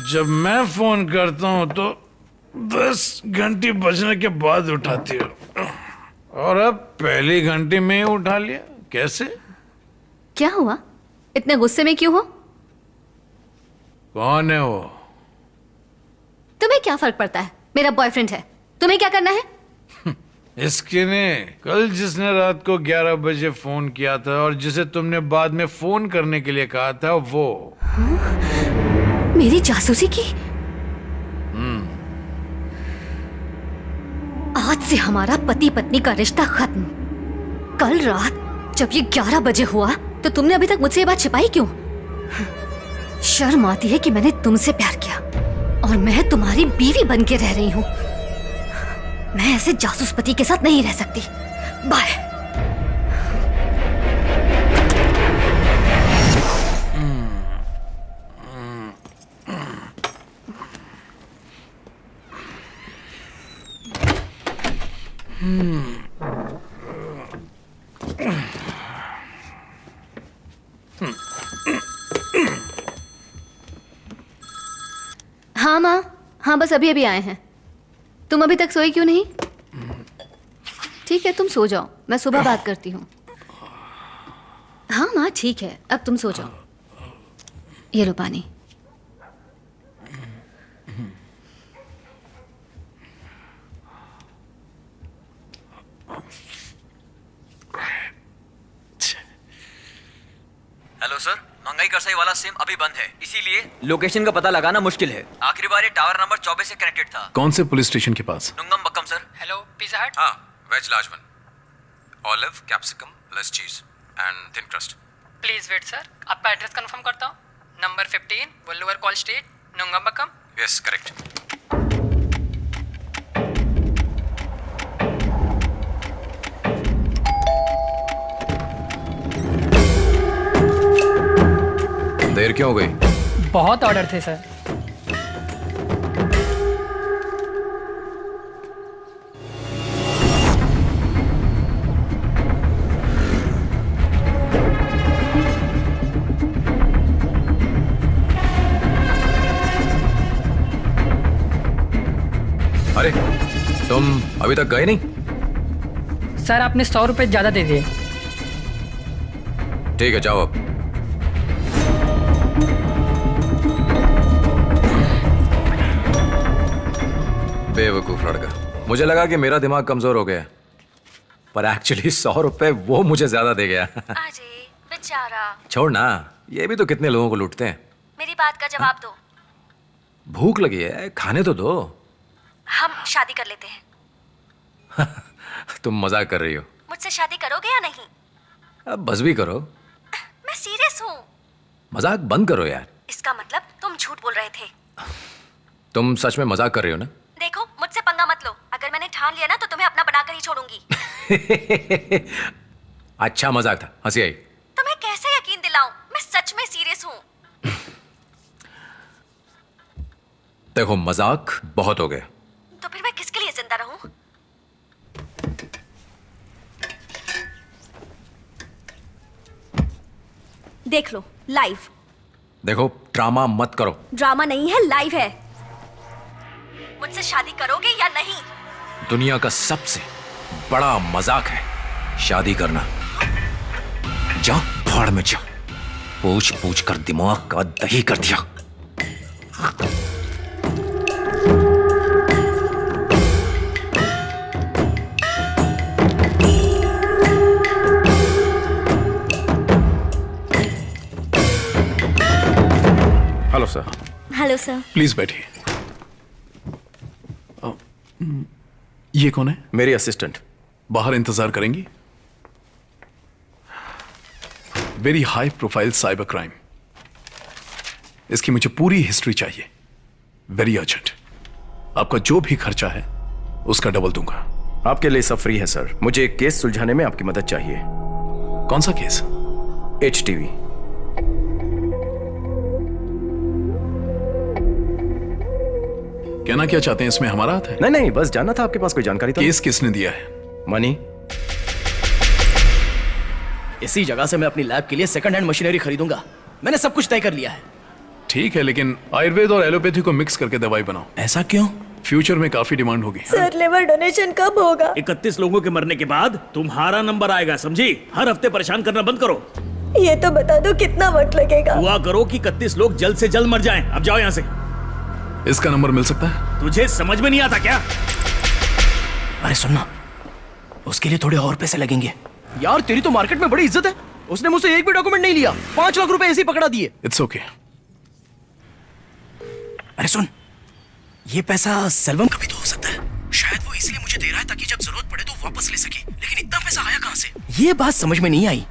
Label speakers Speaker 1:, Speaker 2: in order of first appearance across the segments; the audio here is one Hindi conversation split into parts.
Speaker 1: जब मैं फोन करता हूं तो 10 घंटी बजने के बाद उठाती हो, और अब पहली घंटी में ही उठा लिया। कैसे?
Speaker 2: क्या हुआ? इतने गुस्से में क्यों हो?
Speaker 1: कौन है वो?
Speaker 2: तुम्हें क्या फर्क पड़ता है? मेरा बॉयफ्रेंड है। तुम्हें क्या करना है?
Speaker 1: इसके ने कल जिसने रात को 11 बजे फोन किया था और जिसे तुमने बाद में फोन करने के लिए कहा था, वो
Speaker 2: मेरी जासूसी की? आज से हमारा पति पत्नी का रिश्ता खत्म। कल रात जब ये 11 बजे हुआ तो तुमने अभी तक मुझसे ये बात छिपाई क्यों? शर्म आती है कि मैंने तुमसे प्यार किया और मैं तुम्हारी बीवी बन के रह रही हूं। मैं ऐसे जासूस पति के साथ नहीं रह सकती। बाय। हाँ माँ, हाँ बस अभी अभी आए हैं। तुम अभी तक सोई क्यों नहीं? ठीक है, तुम सो जाओ, मैं सुबह बात करती हूँ। हाँ माँ ठीक है, अब तुम सो जाओ। ये लो पानी।
Speaker 3: हेलो सर, महंगाई करसाई वाला सिम अभी बंद है, इसीलिए लोकेशन का पता लगाना मुश्किल है। आखिरी बार ये टावर नंबर 24 से कनेक्टेड था।
Speaker 4: कौन से पुलिस स्टेशन के पास?
Speaker 3: Nungambakkam sir.
Speaker 5: Hello, Pizza Hut?
Speaker 6: हाँ, veg large one, olive, capsicum, less cheese and thin crust.
Speaker 5: Please wait sir, आपका एड्रेस कंफर्म करता हूँ। Number 15 Valluvar call street, Nungambakkam.
Speaker 6: Yes correct. देर क्यों हो गई?
Speaker 5: बहुत ऑर्डर थे सर।
Speaker 6: अरे तुम अभी तक गए नहीं?
Speaker 5: सर आपने 100 रुपये ज्यादा दे दिए।
Speaker 6: ठीक है जाओ अब। बेवकूफ लड़का, मुझे लगा कि मेरा दिमाग कमजोर हो गया, पर एक्चुअली 100 रुपए वो मुझे ज्यादा दे गया।
Speaker 2: अरे बेचारा।
Speaker 6: छोड़ ना, ये भी तो कितने लोगों को लूटते हैं।
Speaker 2: मेरी बात का जवाब दो।
Speaker 6: भूख लगी है, खाने तो दो।
Speaker 2: हम शादी कर लेते हैं।
Speaker 6: तुम मजाक कर रही हो?
Speaker 2: मुझसे शादी करोगे या नहीं?
Speaker 6: अब बस भी करो।
Speaker 2: मैं सीरियस हूँ।
Speaker 6: मजाक बंद करो यार।
Speaker 2: इसका मतलब तुम झूठ बोल रहे थे।
Speaker 6: तुम सच में मजाक कर रही हो ना?
Speaker 2: देखो मुझसे पंगा मत लो। अगर मैंने ठान लिया ना तो तुम्हें अपना बनाकर ही छोड़ूंगी।
Speaker 6: अच्छा मजाक था, हंसी आई।
Speaker 2: तुम्हें कैसे यकीन दिलाऊं? मैं सच में सीरियस हूँ।
Speaker 6: देखो मजाक बहुत हो गया।
Speaker 2: तो फिर मैं किसके लिए जिंदा रहूं? देख लो लाइव।
Speaker 6: देखो ड्रामा मत करो।
Speaker 2: ड्रामा नहीं है, लाइव है। मुझसे शादी करोगे या नहीं?
Speaker 6: दुनिया का सबसे बड़ा मजाक है शादी करना। जा फाड़ में जा, पूछ पूछ कर दिमाग का दही कर दिया।
Speaker 4: Hello sir.
Speaker 2: Hello sir.
Speaker 4: Please बैठिए। ये कौन है?
Speaker 7: मेरी असिस्टेंट।
Speaker 4: बाहर इंतजार करेंगी? Very high profile cyber crime. इसकी मुझे पूरी हिस्ट्री चाहिए, वेरी अर्जेंट। आपका जो भी खर्चा है उसका डबल दूंगा।
Speaker 7: आपके लिए सब फ्री है सर। मुझे एक केस सुलझाने में आपकी मदद चाहिए।
Speaker 4: कौन सा केस?
Speaker 7: HTV।
Speaker 4: कहना क्या चाहते हैं, इसमें हमारा हाथ है?
Speaker 7: नहीं नहीं, बस जानना था आपके पास कोई जानकारी तो
Speaker 4: केस किसने दिया है?
Speaker 7: मनी।
Speaker 8: इसी जगह से मैं अपनी लैब के लिए सेकंड हैंड मशीनरी खरीदूंगा। मैंने सब कुछ तय कर लिया है।
Speaker 4: ठीक है, लेकिन आयुर्वेद और एलोपैथी को मिक्स करके दवाई बनाओ।
Speaker 8: ऐसा क्यों?
Speaker 4: फ्यूचर में काफी डिमांड होगी।
Speaker 9: सर, लिवर डोनेशन कब होगा?
Speaker 10: 31 लोगों के मरने के बाद तुम्हारा नंबर आएगा, समझी? हर हफ्ते परेशान करना बंद करो।
Speaker 9: ये तो बता दो कितना वक्त लगेगा।
Speaker 10: दुआ करो कि 31 लोग जल्द से जल्द मर जाएं। अब जाओ यहाँ से।
Speaker 4: इसका नंबर मिल सकता है?
Speaker 10: तुझे समझ में नहीं आता क्या?
Speaker 8: अरे सुनना, उसके लिए थोड़े और पैसे लगेंगे। यार तेरी तो मार्केट में बड़ी इज्जत है। उसने मुझसे एक भी डॉक्यूमेंट नहीं लिया, 5 लाख रुपए ऐसे ही पकड़ा दिए।
Speaker 4: It's okay.
Speaker 8: अरे सुन, ये पैसा सेल्वम का भी तो हो सकता है। शायद वो इसलिए मुझे दे रहा है ताकि जब जरूरत पड़े तो वापस ले सके। लेकिन इतना पैसा आया कहां से? ये बात समझ में नहीं आई।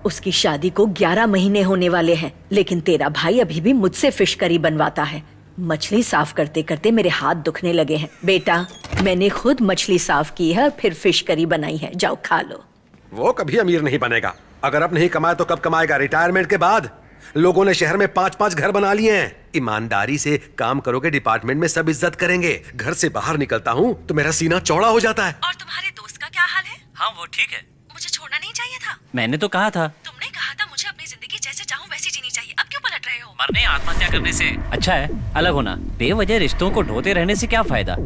Speaker 9: उसकी शादी को 11 महीने होने वाले हैं, लेकिन तेरा भाई अभी भी मुझसे फिश करी बनवाता है। मछली साफ करते करते मेरे हाथ दुखने लगे हैं। बेटा, मैंने खुद मछली साफ की है और फिर फिश करी बनाई है, जाओ खा लो।
Speaker 11: वो कभी अमीर नहीं बनेगा। अगर अब नहीं कमाए तो कब कमाएगा? रिटायरमेंट के बाद। लोगों ने शहर में 5-5 घर बना लिए हैं। ईमानदारी से काम करोगे, डिपार्टमेंट में सब इज्जत करेंगे। घर से बाहर निकलता हूँ तो मेरा सीना चौड़ा हो जाता है।
Speaker 9: और तुम्हारे दोस्त का क्या हाल है?
Speaker 10: हाँ, वो ठीक है।
Speaker 9: मुझे छोड़ना नहीं चाहिए था।
Speaker 10: मैंने तो कहा था।
Speaker 9: तुमने कहा था मुझे अपनी जिंदगी जैसे चाहूँ वैसी जीनी चाहिए। अब क्यों पलट रहे हो?
Speaker 10: मरने या आत्महत्या करने से अच्छा है अलग होना। बेवजह रिश्तों को ढोते रहने से क्या फायदा?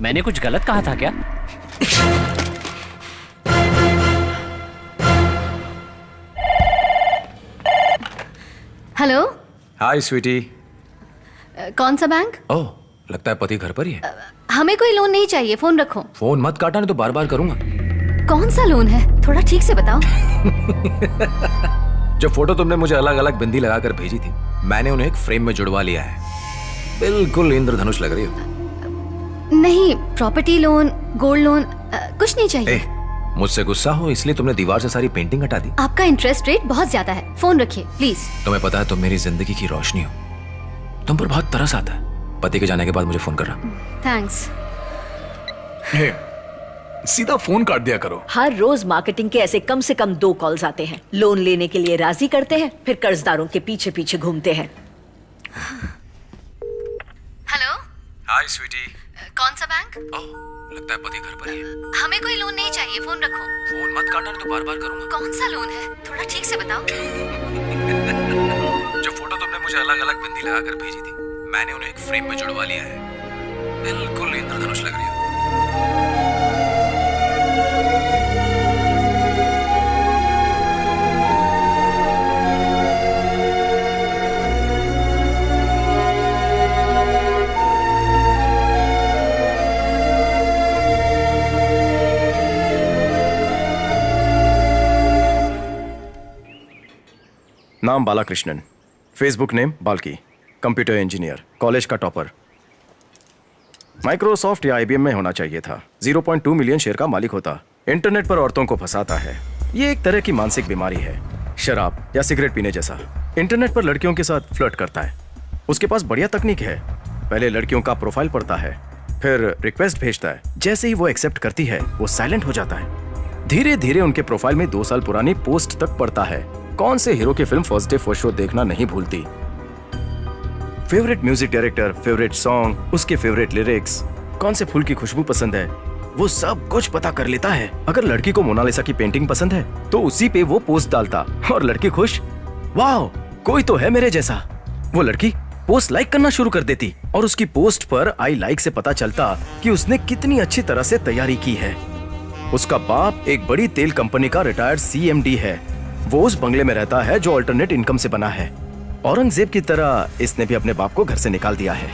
Speaker 10: मैंने कुछ गलत कहा था क्या?
Speaker 2: हेलो।
Speaker 6: हाय स्वीटी।
Speaker 2: कौन सा बैंक?
Speaker 6: ओह, लगता है पति घर पर ही है।
Speaker 2: हमें कोई लोन नहीं चाहिए, फोन रखो।
Speaker 6: फोन मत काटा, नहीं तो बार बार करूंगा।
Speaker 2: कौन सा लोन है, थोड़ा ठीक से बताओ।
Speaker 6: जो फोटो तुमने मुझे अलग अलग बिंदी लगाकर भेजी थी, मैंने उन्हें एक फ्रेम में जुड़वा लिया है। बिल्कुल इंद्रधनुष लग रही हो।
Speaker 2: नहीं, प्रॉपर्टी लोन, गोल्ड लोन, कुछ नहीं चाहिए।
Speaker 6: मुझसे गुस्सा हो इसलिए तुमने दीवार से सारी पेंटिंग हटा दी।
Speaker 2: आपका इंटरेस्ट रेट बहुत ज्यादा है, फोन रखिए प्लीज।
Speaker 6: तुम्हें पता है तुम मेरी जिंदगी की रोशनी हो। तुम पर बहुत तरस आता है। पति के जाने के बाद मुझे फोन करना।
Speaker 2: थैंक्स।
Speaker 4: हे, सीधा फोन काट दिया करो।
Speaker 9: हर रोज मार्केटिंग के ऐसे कम से कम 2 कॉल्स आते हैं। लोन लेने के लिए राजी करते हैं, फिर कर्जदारों के पीछे पीछे घूमते हैं।
Speaker 2: हेलो।
Speaker 6: हाय स्वीटी।
Speaker 2: कौन सा बैंक?
Speaker 6: ओह, लगता है पति घर पर ही है।
Speaker 2: हमें कोई लोन नहीं चाहिए, फोन रखो।
Speaker 6: फोन मत काटना, नहीं तो बार बार करूंगा।
Speaker 2: कौन सा लोन है, थोड़ा ठीक से बताओ।
Speaker 6: जो फोटो तुमने मुझे अलग अलग बिंदी लगाकर भेजी थी, मैंने उन्हें एक फ्रेम में जुड़वा लिया है। बिल्कुल इंद्रधनुष लग रही हो।
Speaker 7: नाम Balakrishnan, Facebook name Balki, computer engineer, college का टॉपर। माइक्रोसॉफ्ट या IBM में होना चाहिए था। 0.2 मिलियन शेयर का मालिक होता। इंटरनेट पर औरतों को फंसाता है। ये एक तरह की मानसिक बीमारी है, शराब या सिगरेट पीने जैसा। इंटरनेट पर लड़कियों के साथ फ्लर्ट करता है। उसके पास बढ़िया तकनीक है। पहले लड़कियों का प्रोफाइल पढ़ता है, फिर रिक्वेस्ट भेजता है। जैसे ही वो एक्सेप्ट करती है, वो साइलेंट हो जाता है। धीरे धीरे उनके प्रोफाइल में 2 साल पुरानी पोस्ट तक पड़ता है। कौन से हीरो की film first day first show देखना नहीं भूलती। Favourite music director, favourite song, उसके फेवरेट लिरिक्स, कौन से फूल की खुशबू पसंद है, वो सब कुछ पता कर लेता है। अगर लड़की को मोनालिसा की पेंटिंग पसंद है तो उसी पे वो पोस्ट डालता और लड़की खुश, वाह कोई तो है मेरे जैसा। वो लड़की पोस्ट लाइक करना शुरू कर देती और उसकी पोस्ट पर आई लाइक से पता चलता कि उसने कितनी अच्छी तरह से तैयारी की है। उसका बाप एक बड़ी तेल कंपनी का रिटायर्ड CMD है। वो उस बंगले में रहता है जो अल्टरनेट इनकम से बना है। औरंगजेब की तरह इसने भी अपने बाप को घर से निकाल दिया है।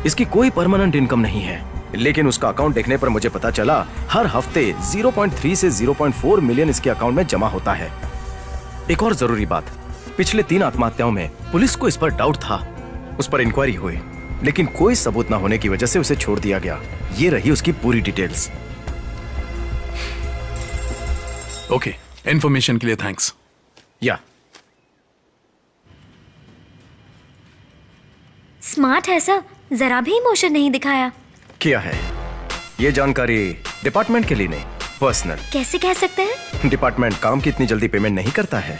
Speaker 7: इसकी कोई परमानेंट इनकम नहीं है, लेकिन उसका अकाउंट देखने पर मुझे पता चला हर हफ्ते 0.3 से 0.4 मिलियन इसके अकाउंट में जमा होता है। एक और जरूरी बात, पिछले 3 आत्महत्याओं में पुलिस को इस पर डाउट था। उस पर इंक्वायरी हुई, लेकिन कोई सबूत न होने की वजह से उसे छोड़ दिया गया। ये रही उसकी पूरी डिटेल्स।
Speaker 4: ओके, इन्फॉर्मेशन के लिए थैंक्स।
Speaker 7: या
Speaker 12: स्मार्ट है सर, जरा भी इमोशन नहीं दिखाया।
Speaker 7: क्या है ये जानकारी डिपार्टमेंट के लिए नहीं, पर्सनल।
Speaker 2: कैसे कह सकते हैं?
Speaker 7: डिपार्टमेंट काम की इतनी जल्दी पेमेंट नहीं करता है।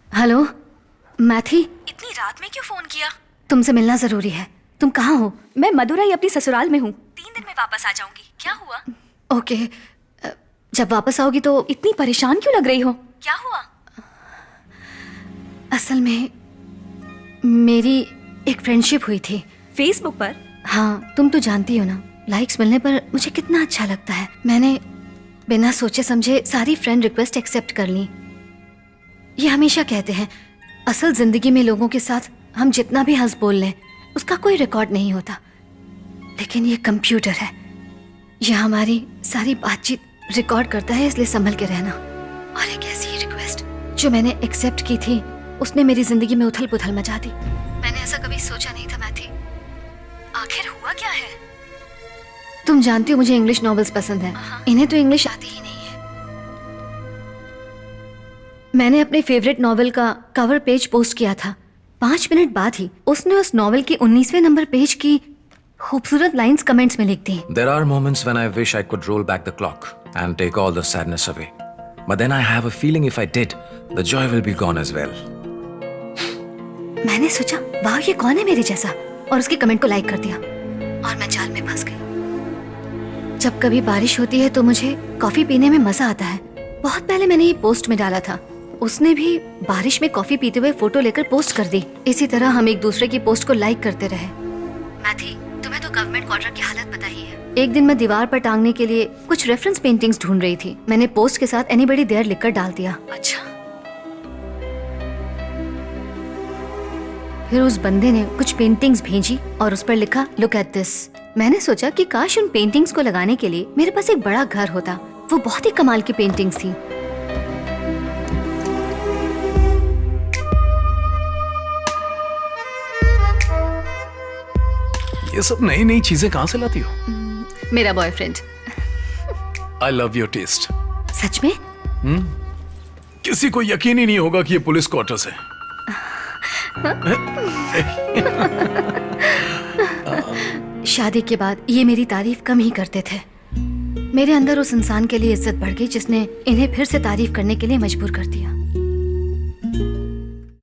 Speaker 2: हेलो मैथी,
Speaker 12: इतनी रात में क्यों फोन किया?
Speaker 2: तुमसे मिलना जरूरी है। तुम कहाँ हो?
Speaker 12: मैं मदुरई अपनी ससुराल में हूँ। 3 दिन में वापस आ जाऊंगी। क्या हुआ?
Speaker 2: ओके, जब वापस आओगी तो।
Speaker 12: इतनी परेशान क्यों लग रही हो? क्या हुआ?
Speaker 2: असल में मेरी एक फ्रेंडशिप हुई थी
Speaker 12: फेसबुक पर।
Speaker 2: हाँ, तुम तो जानती हो ना, लाइक्स मिलने पर मुझे कितना अच्छा लगता है। मैंने बिना सोचे समझे सारी फ्रेंड रिक्वेस्ट एक्सेप्ट कर ली। ये हमेशा कहते हैं असल जिंदगी में लोगों के साथ हम जितना भी हंस बोल लें उसका कोई रिकॉर्ड नहीं होता, लेकिन ये कंप्यूटर है, ये हमारी सारी बातचीत रिकॉर्ड करता है, इसलिए संभल के रहना। और एक ऐसी रिक्वेस्ट जो मैंने एक्सेप्ट की थी उसने मेरी जिंदगी में उथल पुथल मचा दी। मैंने ऐसा कभी सोचा नहीं था मैथी।
Speaker 12: आखिर हुआ क्या है?
Speaker 2: तुम जानती हो मुझे इंग्लिश नॉवेल्स पसंद है, इन्हें तो इंग्लिश आती ही नहीं है। मैंने अपने फेवरेट नॉवेल का कवर पेज पोस्ट किया था। 5 मिनट बाद ही उसने उस नॉवेल की 19वें नंबर पेज की खूबसूरत लाइंस कमेंट्स में लिख दी।
Speaker 6: There are moments when I wish I could roll back the clock and take all the sadness away. But then I have a feeling if I did, the joy will be gone as well.
Speaker 2: मैंने सोचा वाह ये कौन है मेरे जैसा, और उसके कमेंट को लाइक कर दिया और मैं जाल में फंस गई। जब कभी बारिश होती है तो मुझे कॉफी पीने में मजा आता है। बहुत पहले मैंने ये पोस्ट में डाला था, उसने भी बारिश में कॉफी पीते हुए फोटो लेकर पोस्ट कर दी। इसी तरह हम एक दूसरे की पोस्ट को लाइक करते रहे। मैथी, तुम्हें तो गवर्नमेंट क्वार्टर की हालत पता ही है। एक दिन मैं दीवार पर टांगने के लिए कुछ रेफरेंस पेंटिंग्स ढूंढ रही थी। मैंने पोस्ट के साथ एनीबॉडी देयर लिखकर डाल दिया।
Speaker 12: अच्छा,
Speaker 2: फिर उस बंदे ने कुछ पेंटिंग्स भेजी और उस पर लिखा लुक एट दिस। मैंने सोचा कि काश उन पेंटिंग्स को लगाने के लिए मेरे पास एक बड़ा घर होता। वो बहुत ही कमाल की पेंटिंग्स थी।
Speaker 4: ये सब नई नई चीजें कहां से लाती हो?
Speaker 2: मेरा boyfriend.
Speaker 4: I love your taste.
Speaker 2: सच में?
Speaker 4: किसी को यकीन ही नहीं होगा कि ये पुलिस क्वार्टर्स है।
Speaker 2: शादी के बाद ये मेरी तारीफ कम ही करते थे। मेरे अंदर उस इंसान के लिए इज्जत बढ़ गई जिसने इन्हें फिर से तारीफ करने के लिए मजबूर कर दिया।